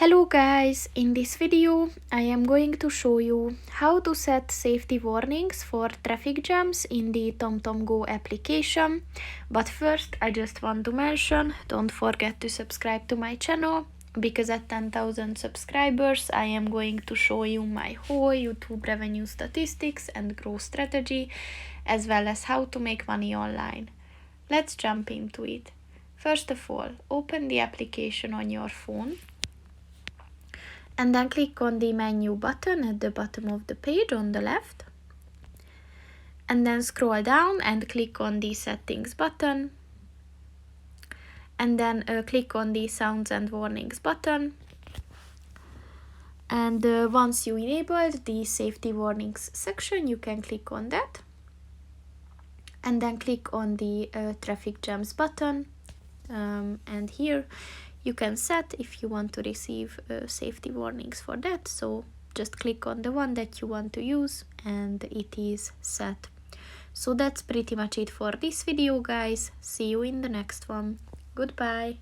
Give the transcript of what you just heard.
Hello guys, in this video I am going to show you how to set safety warnings for traffic jams in the TomTom Go application. But first I just want to mention, don't forget to subscribe to my channel, because at 10,000 subscribers I am going to show you my whole YouTube revenue statistics and growth strategy, as well as how to make money online. Let's jump into it. First of all, open the application on your phone. And then click on the menu button at the bottom of the page on the left. And then scroll down and click on the settings button. And then click on the sounds and warnings button. And once you enabled the safety warnings section, you can click on that. And then click on the traffic jams button. And here you can set if you want to receive safety warnings for that. So just click on the one that you want to use and it is set. So that's pretty much it for this video, guys. See you in the next one. Goodbye.